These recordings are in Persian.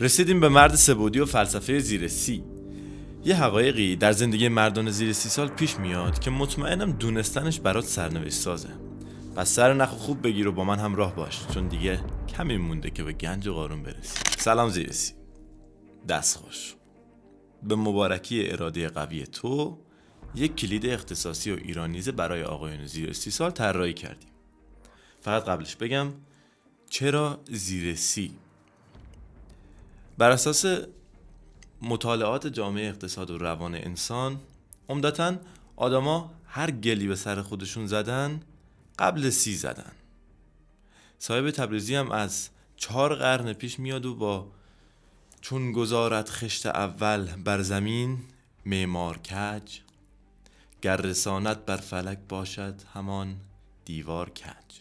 رسیدیم به مرد سه‌بعدی و فلسفه زیر سی. یه حقایقی در زندگی مردان زیر 30 سال پیش میاد که مطمئنم دونستنش برات سرنوشت سازه. پس سر نخ خوب بگیر و با من همراه باش، چون دیگه کمی مونده که به گنج و قارون برسی. سلام زیر سی، دست خوش. به مبارکی اراده قوی تو یک کلید اختصاصی و ایرانیزه برای آقایان زیر 30 سال طراحی کردیم. فقط قبلش بگم چرا زیر 30؟ بر اساس مطالعات جامعه اقتصاد و روان انسان، عمدتاً آدما هر گلی به سر خودشون زدن قبل 30 زدن. صاحب تبریزی هم از 4 قرن پیش میاد و با چون گذارد خشت اول بر زمین معمار کج، گر رسانت بر فلک باشد همان دیوار کج.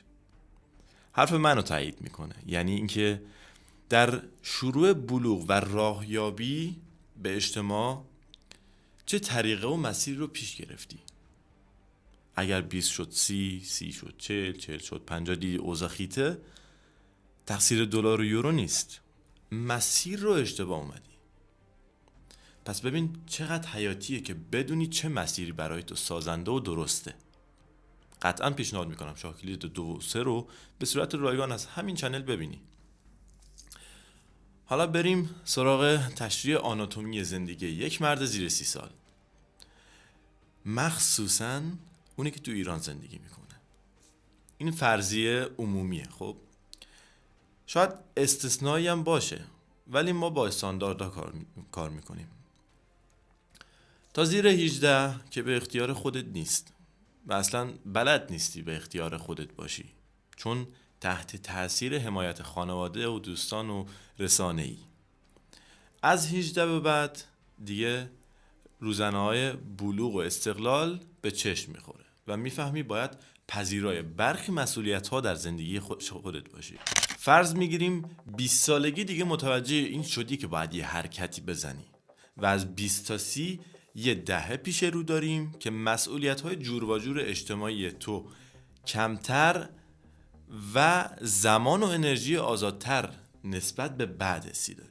حرف منو تایید میکنه، یعنی اینکه در شروع بلوغ و راهیابی به اجتماع چه طریقه و مسیر رو پیش گرفتی. اگر 20 شد 30 شد 40 شد 50، دیدی اوضاع خیته، تقصیر دلار و یورو نیست، مسیر رو اشتباه اومدی. پس ببین چقدر حیاتیه که بدونی چه مسیری برای تو سازنده و درسته. قطعا پیشنهاد میکنم شاه کلید 2 و 3 رو به صورت رایگان از همین چنل ببینی. حالا بریم سراغ تشریح آناتومی زندگی یک مرد زیر 30 سال، مخصوصاً اونی که تو ایران زندگی میکنه. این فرضیه عمومیه، خب شاید استثنایی هم باشه، ولی ما با استانداردها کار میکنیم. تا زیر 18 که به اختیار خودت نیست و اصلا بلد نیستی به اختیار خودت باشی، چون تحت تأثیر حمایت خانواده و دوستان و رسانه‌ای. از 18 به بعد دیگه روزنه‌های بلوغ و استقلال به چشم میخوره و میفهمی باید پذیرای برخی مسئولیت‌ها در زندگی خودت باشی. فرض میگیریم 20 سالگی دیگه متوجه این شدی که باید یه حرکتی بزنی و از 20 تا 30 یه دهه پیش رو داریم که مسئولیت‌های جور و جور اجتماعی تو کمتر و زمان و انرژی آزادتر نسبت به بعد 30 داری.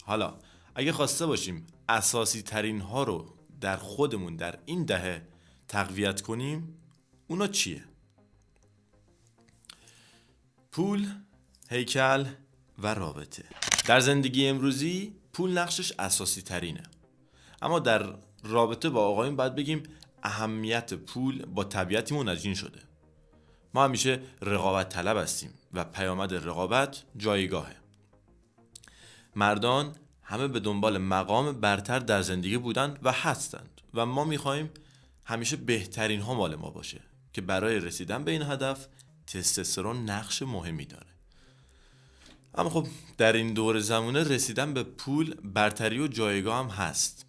حالا اگه خواسته باشیم اساسی ترین ها رو در خودمون در این دهه تقویت کنیم، اونا چیه؟ پول، هیکل و رابطه. در زندگی امروزی پول نقشش اساسی ترینه، اما در رابطه با آقایون باید بگیم اهمیت پول با طبیعتمون نجین شده. ما همیشه رقابت طلب هستیم و پیامد رقابت جایگاهه. مردان همه به دنبال مقام برتر در زندگی بودند و هستند و ما میخوایم همیشه بهترین ها مال ما باشه که برای رسیدن به این هدف تستوسترون نقش مهمی داره. اما خب در این دور زمانه رسیدن به پول برتری و جایگاه هم هست.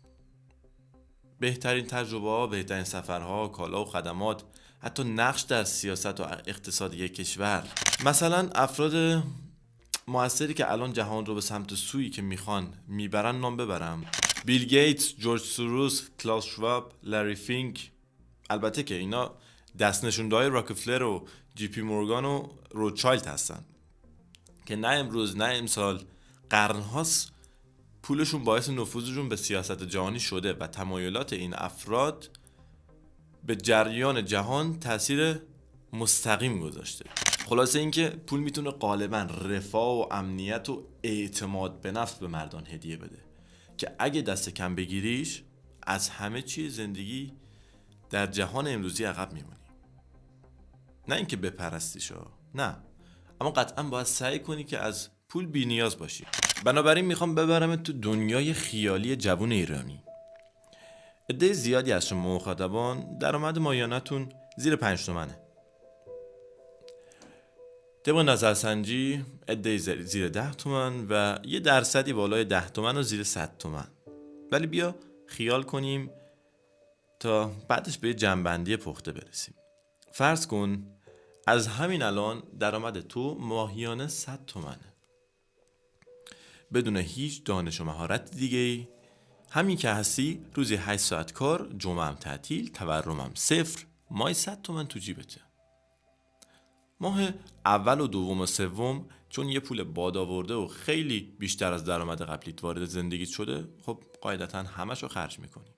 بهترین تجربه ها، بهترین سفرها، کالا و خدمات، حتی نقش در سیاست و اقتصاد یک کشور. مثلا افراد موثری که الان جهان رو به سمت سویی که میخوان میبرن نام ببرم: بیل گیتس، جورج سوروس، کلاوس شواب، لری فینک. البته که اینا دست نشونده‌های راکفلر و جی پی مورگان و روتشایلد هستن که نه امروز نه امسال، قرن‌هاست پولشون باعث نفوذشون به سیاست جهانی شده و تمایلات این افراد به جریان جهان تأثیر مستقیم گذاشته. خلاصه اینکه پول میتونه غالباً رفاه و امنیت و اعتماد به نفس به مردان هدیه بده که اگه دست کم بگیریش از همه چیز زندگی در جهان امروزی عقب میمونی. نه اینکه بپرستیشو، نه، اما قطعاً باید سعی کنی که از پول بی نیاز باشی. بنابراین میخوام ببرم تو دنیای خیالی جوون ایرانی. عده زیادی از شما مخاطبان درآمد ماهیانه‌تون زیر 5 تومنه. طبق نظرسنجی عده زیر 10 تومن و یه درصدی بالای 10 تومن و زیر 100 تومن. ولی بیا خیال کنیم تا بعدش به جنبندی پخته برسیم. فرض کن از همین الان درآمد تو ماهیانه 100 تومنه، بدون هیچ دانش و مهارت دیگه‌ای. همین که هستی، روزی 8 ساعت کار، جمعه هم تعطیل، تورمم 0، ماهی 100 تومن تو جیبته. ماه اول و دوم و سوم چون یه پول باد آورده و خیلی بیشتر از درآمد قبلیت وارد زندگیت شده، خب قاعدتا همشو خرج میکنی.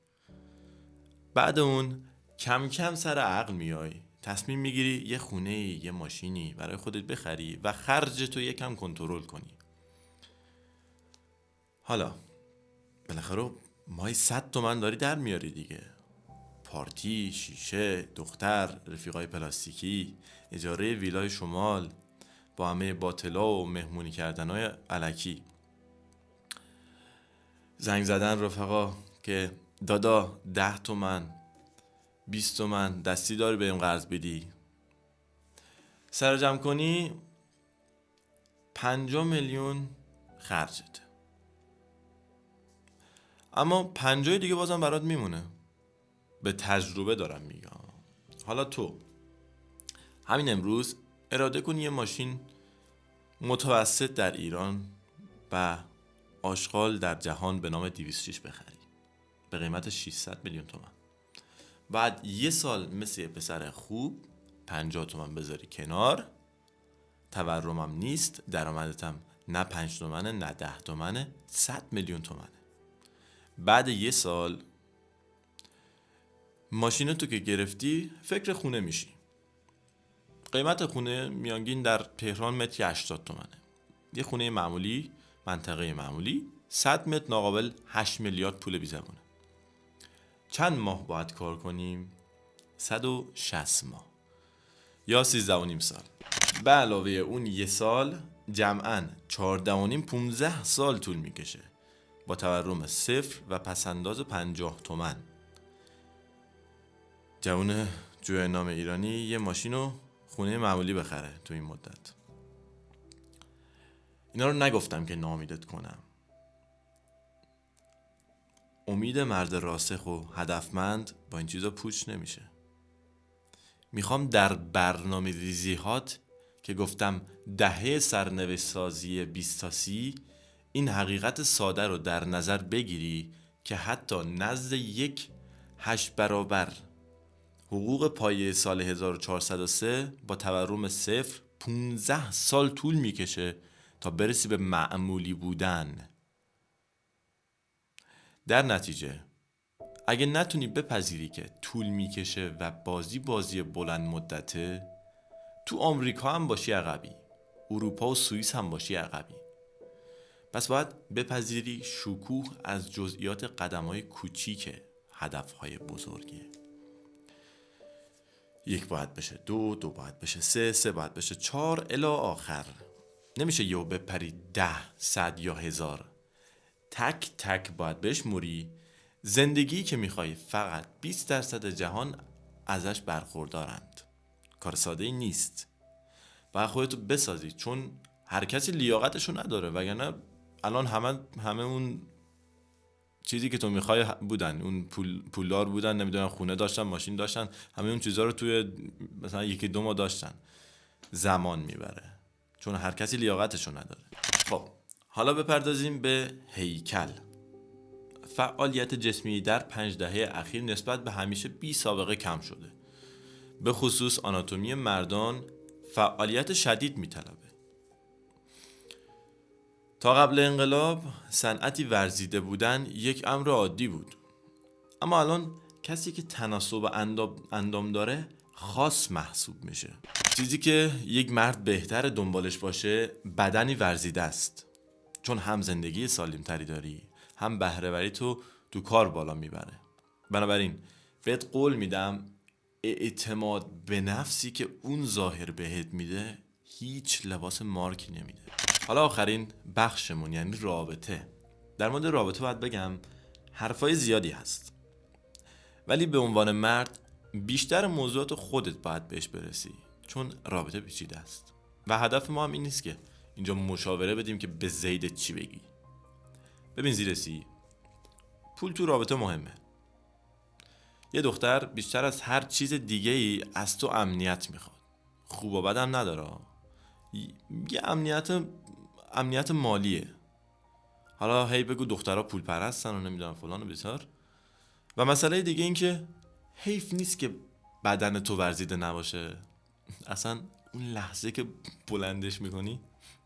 بعد اون کم کم سر عقل میای، تصمیم میگیری یه خونه، یه ماشینی برای خودت بخری و خرجتو یکم کنترل کنی. حالا بالاخره ماهی 100 تومن داری در میاری دیگه. پارتی، شیشه، دختر، رفیقای پلاستیکی، اجاره ویلای شمال با همه باطلا و مهمونی کردنهای الکی، زنگ زدن رفقا که دادا 10 تومن 20 تومن دستی داری بهم قرض بدی. سر جمع کنی 5 میلیون خرجت. اما 50 دیگه بازم برات میمونه. به تجربه دارم میگم. حالا تو همین امروز اراده کن یه ماشین متوسط در ایران و آشغال در جهان به نام 206 بخری به قیمت 600 میلیون تومان. بعد یه سال مثل یه پسر خوب 50 تومن بذاری کنار، تورمم نیست، درآمدتم نه 5 تومنه نه 10 تومنه، 100 میلیون تومنه. بعد یه سال ماشین تو که گرفتی فکر خونه میشی. قیمت خونه میانگین در تهران متری 80 تومنه. یه خونه معمولی، منطقه معمولی، 100 متر ناقابل 8 میلیارد پول بی زبونه. چند ماه باید کار کنیم؟ 160 ماه یا 13.5 سال. به علاوه اون یه سال جمعاً 14.5-15 سال طول میکشه با تورم 0 و پسنداز 50 تومن. جوون جوی نام ایرانی یه ماشین و خونه معمولی بخره تو این مدت. اینا رو نگفتم که ناامیدت کنم. امید مرد راسخ و هدفمند با این چیزا پوچ نمیشه. میخوام در برنامه ریزیهات که گفتم دهه سرنوشت سازی 20 تا 30 این حقیقت ساده رو در نظر بگیری که حتی نزد 8 برابر حقوق پایه سال 1403 با تورم 0 15 سال طول میکشه تا برسی به معمولی بودن. در نتیجه اگه نتونی بپذیری که طول میکشه و بازی بلند مدته، تو آمریکا هم باشی عقبی، اروپا و سوئیس هم باشی عقبی. پس باید بپذیری شکوه از جزئیات قدم‌های کوچیک هدف‌های بزرگه. 1 باید بشه 2، 2 باید بشه 3، 3 باید بشه 4 الی آخر. نمیشه یهو بپری 10، 100 یا 1000. تک تک باید بشموری. زندگی که میخوای فقط 20% جهان ازش برخوردارند. کار ساده ای نیست. باید خودتو بسازی، چون هر کسی لیاقتشو نداره، وگرنه الان همه اون چیزی که تو میخوای بودن، اون پولدار بودن، نمیدونم خونه داشتن، ماشین داشتن، همه اون چیزا رو توی مثلا 1-2 ماه داشتن. زمان میبره چون هر کسی لیاقتشو نداره. خب حالا بپردازیم به هیکل. فعالیت جسمی در 5 دهه اخیر نسبت به همیشه بی سابقه کم شده. به خصوص آناتومی مردان فعالیت شدید میطلبه. تا قبل انقلاب صنعتی ورزیده بودن یک امر عادی بود. اما الان کسی که تناسب اندام داره خاص محسوب میشه. چیزی که یک مرد بهتر دنبالش باشه بدنی ورزیده است، چون هم زندگی سالم تری داری، هم بهره‌وری تو کار بالا میبره. بنابراین بهت قول میدم اعتماد به نفسی که اون ظاهر بهت میده هیچ لباس مارکی نمیده. حالا آخرین بخشمون یعنی رابطه. در مورد رابطه باید بگم حرفای زیادی هست، ولی به عنوان مرد بیشتر موضوعات خودت باید بهش برسی، چون رابطه پیچیده است و هدف ما هم این نیست که اینجا مشاوره بدیم که به زیدت چی بگی. ببین زیرسی، پول تو رابطه مهمه. یه دختر بیشتر از هر چیز دیگه ای از تو امنیت میخواد. خوب و بدم نداره، یه امنیت مالیه. حالا هی بگو دخترها پول پرستن و نمیدونم فلان و بیسار. و مسئله دیگه این که حیف نیست که بدن تو ورزیده نباشه. اصلا اون لحظه که بلندش میکنی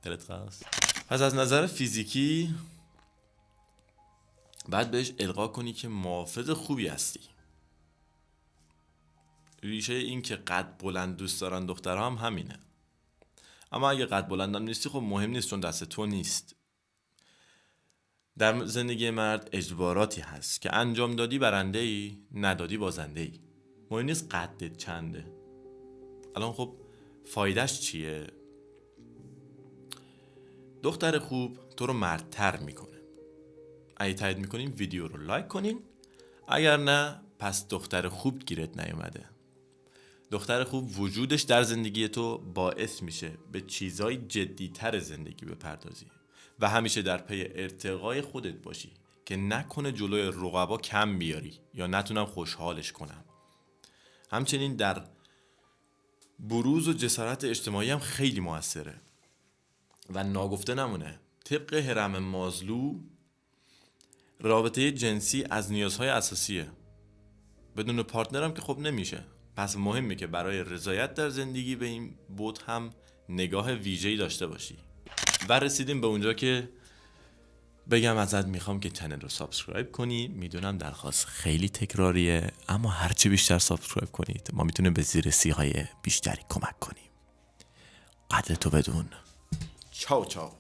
دلت خواست. پس از نظر فیزیکی بعد بهش القا کنی که محافظ خوبی هستی. ریشه این که قد بلند دوست دارن دخترها هم همینه. اما اگه قد بلندم نیستی خب مهم نیست، چون دست تو نیست. در زندگی مرد اجباراتی هست که انجام دادی برنده ای، ندادی بازنده ای. مهم نیست قدت چنده. الان خب فایدهش چیه؟ دختر خوب تو رو مردتر میکنه. اگه تایید میکنین ویدیو رو لایک کنین، اگر نه پس دختر خوب گیرت نیومده. دختر خوب وجودش در زندگی تو باعث میشه به چیزای جدی‌تر زندگی بپردازی و همیشه در پی ارتقای خودت باشی که نکنه جلوی رقبا کم بیاری یا نتونم خوشحالش کنم. همچنین در بروز و جسارت اجتماعی هم خیلی موثره و ناگفته نمونه. طبق هرم مازلو رابطه جنسی از نیازهای اساسیه. بدون پارتنر هم که خب نمیشه. پس مهمه که برای رضایت در زندگی به این بود هم نگاه ویژه‌ای داشته باشی. و رسیدیم به اونجا که بگم ازت میخوام که چنل رو سابسکرایب کنی. میدونم درخواست خیلی تکراریه، اما هرچی بیشتر سابسکرایب کنید ما میتونیم به زیرسی‌های بیشتری کمک کنیم. قدرتو بدون. چاو چاو.